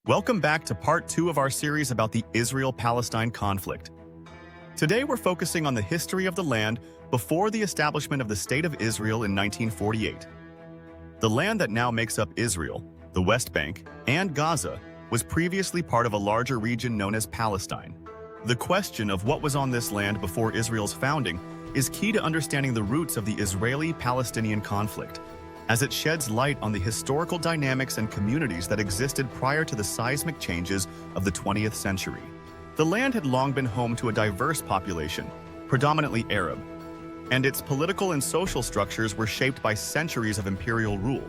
Welcome back to part 2 of our series about the Israel-Palestine conflict. Today we're focusing on the history of the land before the establishment of the State of Israel in 1948. The land that now makes up Israel, the West Bank, and Gaza was previously part of a larger region known as Palestine. The question of what was on this land before Israel's founding is key to understanding the roots of the Israeli-Palestinian conflict, as it sheds light on the historical dynamics and communities that existed prior to the seismic changes of the 20th century. The land had long been home to a diverse population, predominantly Arab, and its political and social structures were shaped by centuries of imperial rule,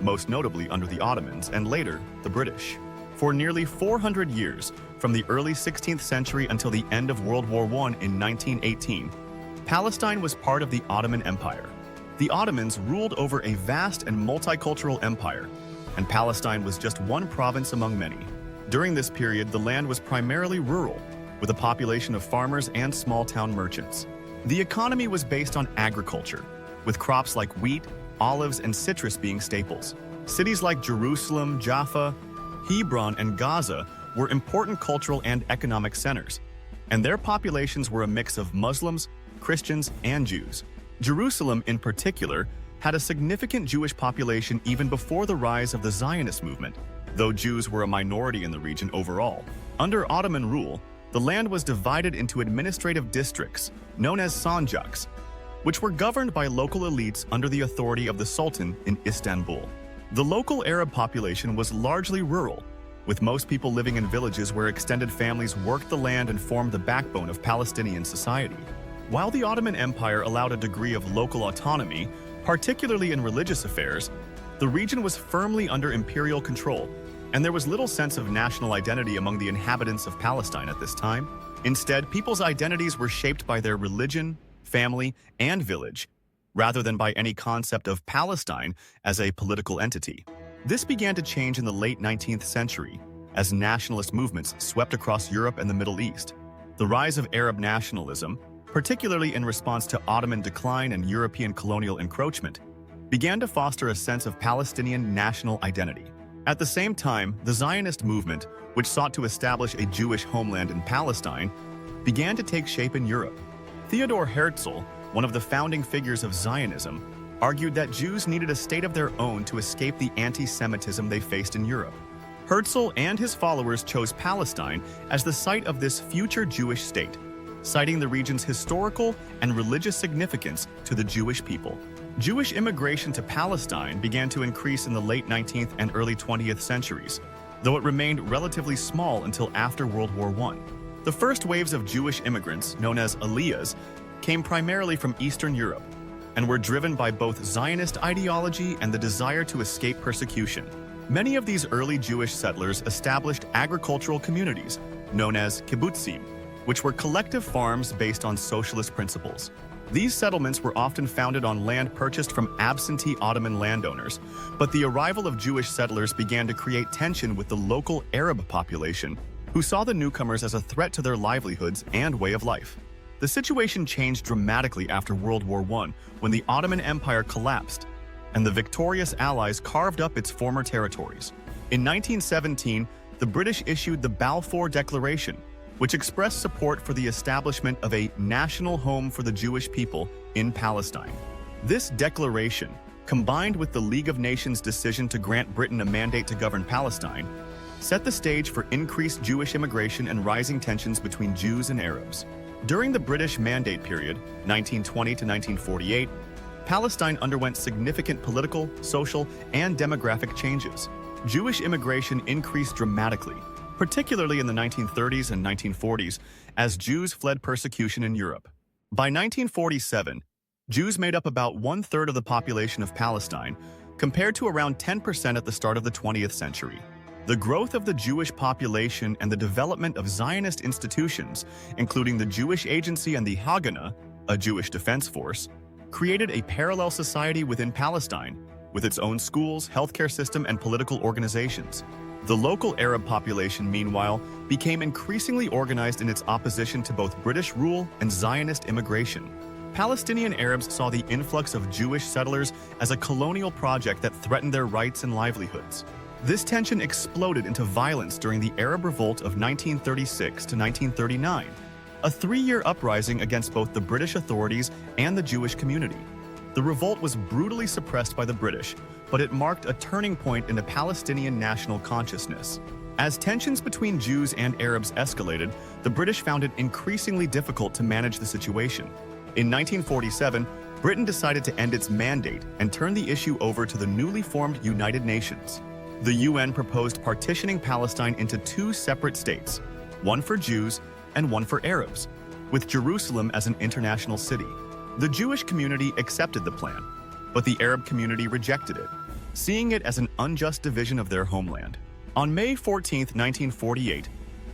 most notably under the Ottomans and later the British. For nearly 400 years, from the early 16th century until the end of World War I in 1918, Palestine was part of the Ottoman Empire. The Ottomans ruled over a vast and multicultural empire, and Palestine was just one province among many. During this period, the land was primarily rural, with a population of farmers and small-town merchants. The economy was based on agriculture, with crops like wheat, olives, and citrus being staples. Cities like Jerusalem, Jaffa, Hebron, and Gaza were important cultural and economic centers, and their populations were a mix of Muslims, Christians, and Jews. Jerusalem, in particular, had a significant Jewish population even before the rise of the Zionist movement, though Jews were a minority in the region overall. Under Ottoman rule, the land was divided into administrative districts, known as sanjaks, which were governed by local elites under the authority of the Sultan in Istanbul. The local Arab population was largely rural, with most people living in villages where extended families worked the land and formed the backbone of Palestinian society. While the Ottoman Empire allowed a degree of local autonomy, particularly in religious affairs, the region was firmly under imperial control, and there was little sense of national identity among the inhabitants of Palestine at this time. Instead, people's identities were shaped by their religion, family, and village, rather than by any concept of Palestine as a political entity. This began to change in the late 19th century, as nationalist movements swept across Europe and the Middle East. The rise of Arab nationalism, particularly in response to Ottoman decline and European colonial encroachment, began to foster a sense of Palestinian national identity. At the same time, the Zionist movement, which sought to establish a Jewish homeland in Palestine, began to take shape in Europe. Theodor Herzl, one of the founding figures of Zionism, argued that Jews needed a state of their own to escape the anti-Semitism they faced in Europe. Herzl and his followers chose Palestine as the site of this future Jewish state, citing the region's historical and religious significance to the Jewish people. Jewish immigration to Palestine began to increase in the late 19th and early 20th centuries, though it remained relatively small until after World War I. The first waves of Jewish immigrants, known as aliyahs, came primarily from Eastern Europe and were driven by both Zionist ideology and the desire to escape persecution. Many of these early Jewish settlers established agricultural communities, known as kibbutzim, which were collective farms based on socialist principles. These settlements were often founded on land purchased from absentee Ottoman landowners, but the arrival of Jewish settlers began to create tension with the local Arab population, who saw the newcomers as a threat to their livelihoods and way of life. The situation changed dramatically after World War I, when the Ottoman Empire collapsed, and the victorious Allies carved up its former territories. In 1917, the British issued the Balfour Declaration, which expressed support for the establishment of a national home for the Jewish people in Palestine. This declaration, combined with the League of Nations' decision to grant Britain a mandate to govern Palestine, set the stage for increased Jewish immigration and rising tensions between Jews and Arabs. During the British Mandate period, 1920 to 1948, Palestine underwent significant political, social, and demographic changes. Jewish immigration increased dramatically, particularly in the 1930s and 1940s, as Jews fled persecution in Europe. By 1947, Jews made up about one-third of the population of Palestine, compared to around 10% at the start of the 20th century. The growth of the Jewish population and the development of Zionist institutions, including the Jewish Agency and the Haganah, a Jewish defense force, created a parallel society within Palestine, with its own schools, healthcare system, and political organizations. The local Arab population, meanwhile, became increasingly organized in its opposition to both British rule and Zionist immigration. Palestinian Arabs saw the influx of Jewish settlers as a colonial project that threatened their rights and livelihoods. This tension exploded into violence during the Arab Revolt of 1936 to 1939, a three-year uprising against both the British authorities and the Jewish community. The revolt was brutally suppressed by the British, but it marked a turning point in the Palestinian national consciousness. As tensions between Jews and Arabs escalated, the British found it increasingly difficult to manage the situation. In 1947, Britain decided to end its mandate and turn the issue over to the newly formed United Nations. The UN proposed partitioning Palestine into two separate states, one for Jews and one for Arabs, with Jerusalem as an international city. The Jewish community accepted the plan, but the Arab community rejected it, seeing it as an unjust division of their homeland. On May 14, 1948,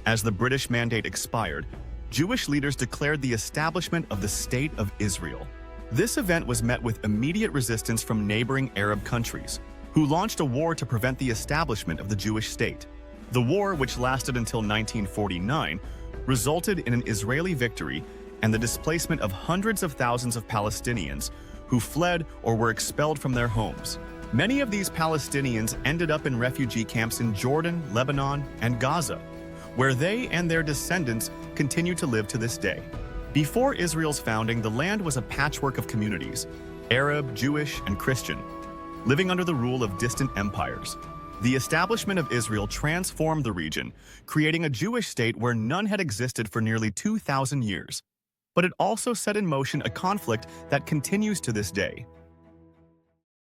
as the British mandate expired, Jewish leaders declared the establishment of the State of Israel. This event was met with immediate resistance from neighboring Arab countries, who launched a war to prevent the establishment of the Jewish state. The war, which lasted until 1949, resulted in an Israeli victory and the displacement of hundreds of thousands of Palestinians who fled or were expelled from their homes. Many of these Palestinians ended up in refugee camps in Jordan, Lebanon, and Gaza, where they and their descendants continue to live to this day. Before Israel's founding, the land was a patchwork of communities, Arab, Jewish, and Christian, living under the rule of distant empires. The establishment of Israel transformed the region, creating a Jewish state where none had existed for nearly 2,000 years. But it also set in motion a conflict that continues to this day.